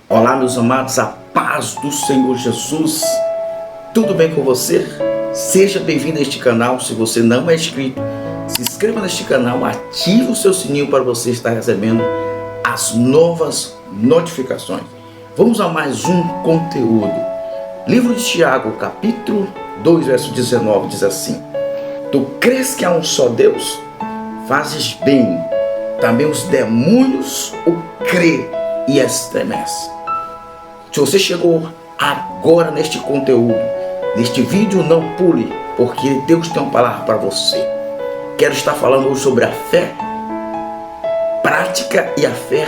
Olá, meus amados, a paz do Senhor Jesus. Tudo bem com você? Seja bem-vindo a este canal. Se você não é inscrito, se inscreva neste canal, ative o seu sininho para você estar recebendo as novas notificações. Vamos a mais um conteúdo. Livro de Tiago, capítulo 2, verso 19, diz assim: Tu crês que há um só Deus? Fazes bem. Também os demônios o crê e estremecem. Se você chegou agora neste conteúdo, neste vídeo, não pule, porque Deus tem uma palavra para você. Quero estar falando hoje sobre a fé prática e a fé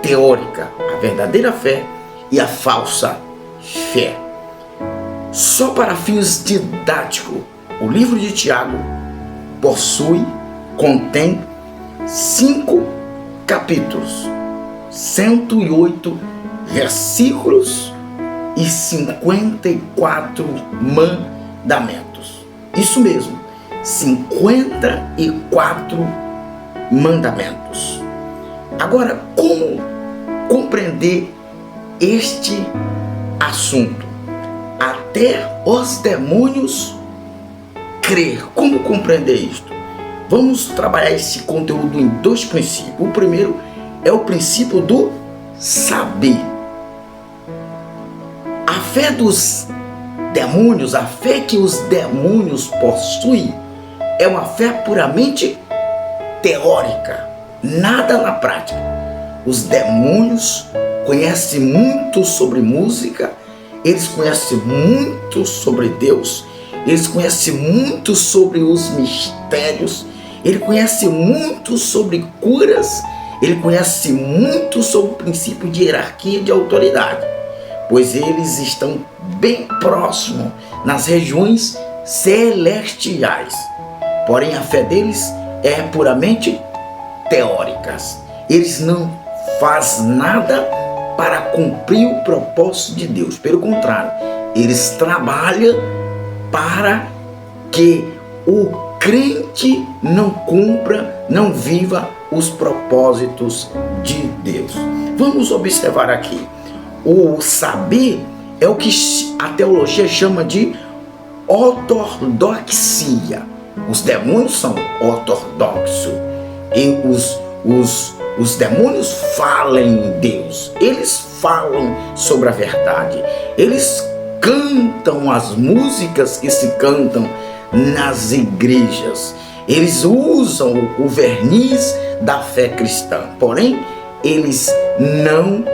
teórica, a verdadeira fé e a falsa fé. Só para fins didáticos, o livro de Tiago contém 5 capítulos, 108 versículos e 54 mandamentos. Isso mesmo, 54 mandamentos. Agora, como compreender este assunto? Até os demônios crer. Como compreender isto? Vamos trabalhar esse conteúdo em 2 princípios. O primeiro é o princípio do saber. A fé dos demônios, a fé que os demônios possuem, é uma fé puramente teórica, nada na prática. Os demônios conhecem muito sobre música, eles conhecem muito sobre Deus, eles conhecem muito sobre os mistérios, ele conhece muito sobre curas, ele conhece muito sobre o princípio de hierarquia e de autoridade, pois eles estão bem próximos nas regiões celestiais. Porém, a fé deles é puramente teórica. Eles não fazem nada para cumprir o propósito de Deus. Pelo contrário, eles trabalham para que o crente não cumpra, não viva os propósitos de Deus. Vamos observar aqui. O saber é o que a teologia chama de ortodoxia. Os demônios são ortodoxos e os demônios falam em Deus. Eles falam sobre a verdade. Eles cantam as músicas que se cantam nas igrejas. Eles usam o verniz da fé cristã, porém eles não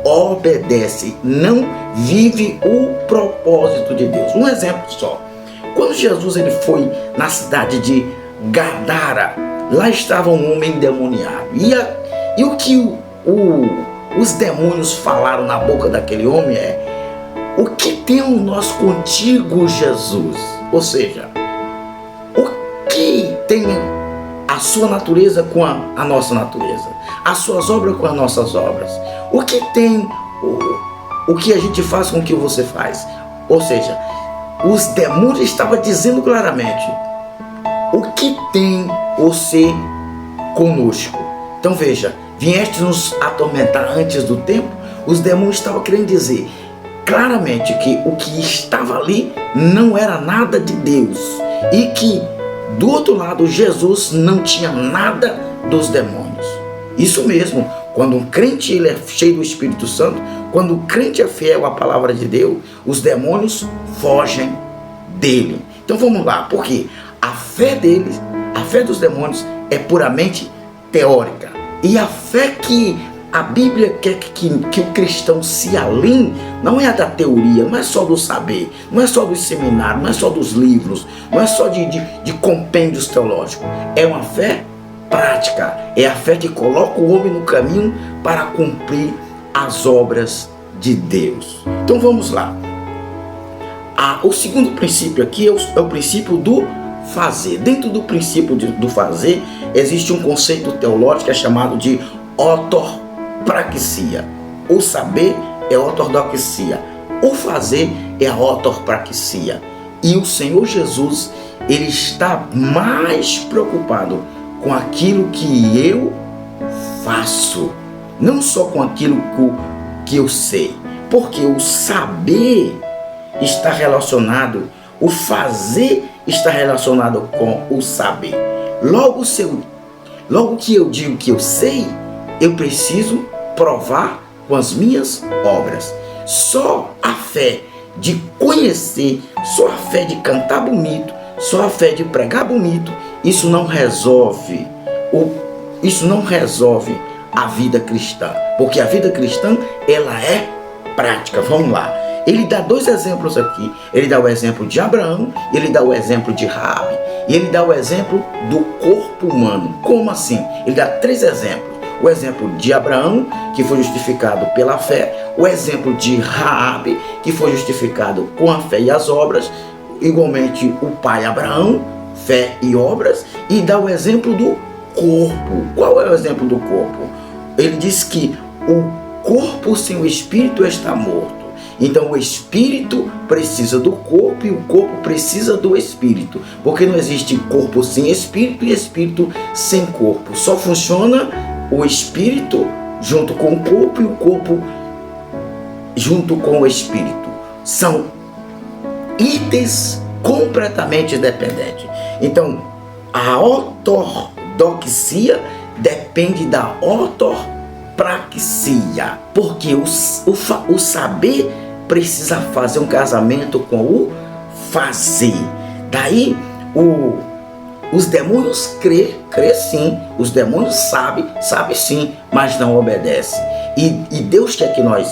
obedecem, não vivem o propósito de Deus. Um exemplo só: quando Jesus ele foi na cidade de Gadara, lá estava um homem endemoniado, e o que os demônios falaram na boca daquele homem é: o que temos nós contigo, Jesus? Ou seja, que tem a sua natureza com a nossa natureza, as suas obras com as nossas obras. O que tem o que a gente faz com o que você faz? Ou seja, os demônios estavam dizendo claramente: o que tem você conosco? Então veja, vieste nos atormentar antes do tempo. Os demônios estavam querendo dizer claramente que o que estava ali não era nada de Deus, e que do outro lado, Jesus não tinha nada dos demônios. Isso mesmo, quando um crente ele é cheio do Espírito Santo, quando o crente é fiel à palavra de Deus, os demônios fogem dele. Então vamos lá, porque a fé deles, a fé dos demônios é puramente teórica. E a fé que a Bíblia quer que o cristão se alinhe não é a da teoria, não é só do saber, não é só do seminário, não é só dos livros, não é só de compêndios teológicos. É uma fé prática, é a fé que coloca o homem no caminho para cumprir as obras de Deus. Então vamos lá. O segundo princípio aqui é o princípio do fazer. Dentro do princípio do fazer, existe um conceito teológico que é chamado de ortopraxia. O saber é ortodoxia, o fazer é a ortopraxia. E o Senhor Jesus, ele está mais preocupado com aquilo que eu faço, não só com aquilo que eu sei. Porque o saber está relacionado, o fazer está relacionado com o saber. Logo que eu digo que eu sei, eu preciso provar com as minhas obras. Só a fé de conhecer, só a fé de cantar bonito, só a fé de pregar bonito, isso não resolve a vida cristã. Porque a vida cristã, ela é prática. Vamos lá. Ele dá dois exemplos aqui. Ele dá o exemplo de Abraão, ele dá o exemplo de Raabe, e ele dá o exemplo do corpo humano. Como assim? Ele dá três exemplos. O exemplo de Abraão, que foi justificado pela fé. O exemplo de Raabe, que foi justificado com a fé e as obras. Igualmente o pai Abraão, fé e obras. E dá o exemplo do corpo. Qual é o exemplo do corpo? Ele diz que o corpo sem o espírito está morto. Então o espírito precisa do corpo e o corpo precisa do espírito. Porque não existe corpo sem espírito e espírito sem corpo. Só funciona o espírito junto com o corpo e o corpo junto com o espírito. São itens completamente dependentes. Então a ortodoxia depende da ortopraxia. Porque o saber precisa fazer um casamento com o fazer. Daí os demônios crê sim, os demônios sabe sim, mas não obedece. E Deus quer que nós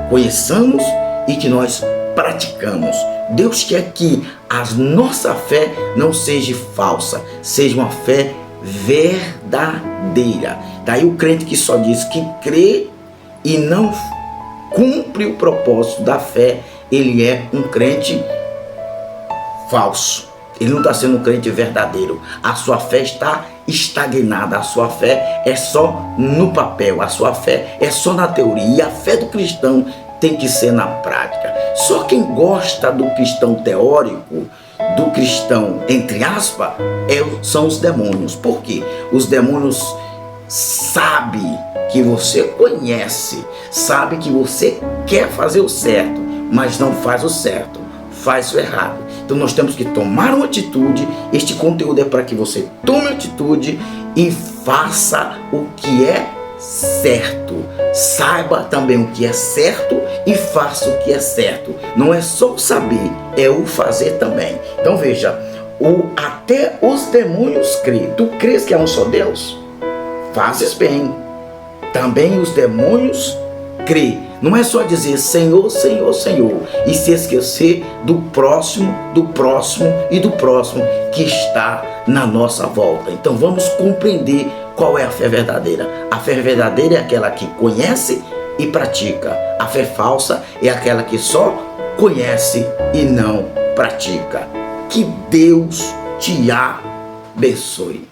conheçamos e que nós praticamos. Deus quer que a nossa fé não seja falsa, seja uma fé verdadeira. Daí o crente que só diz que crê e não cumpre o propósito da fé, ele é um crente falso. Ele não está sendo um crente verdadeiro. A sua fé está estagnada. A sua fé é só no papel. A sua fé é só na teoria. E a fé do cristão tem que ser na prática. Só quem gosta do cristão teórico, do cristão, entre aspas, são os demônios. Por quê? Os demônios sabem que você conhece, sabe que você quer fazer o certo, mas não faz o certo, faz o errado. Então nós temos que tomar uma atitude. Este conteúdo é para que você tome atitude e faça o que é certo. Saiba também o que é certo e faça o que é certo. Não é só o saber, é o fazer também. Então veja, até os demônios creem. Tu crês que há um só Deus? Fazes bem. Também os demônios creem. Não é só dizer Senhor, Senhor, Senhor e se esquecer do próximo e do próximo que está na nossa volta. Então vamos compreender qual é a fé verdadeira. A fé verdadeira é aquela que conhece e pratica. A fé falsa é aquela que só conhece e não pratica. Que Deus te abençoe.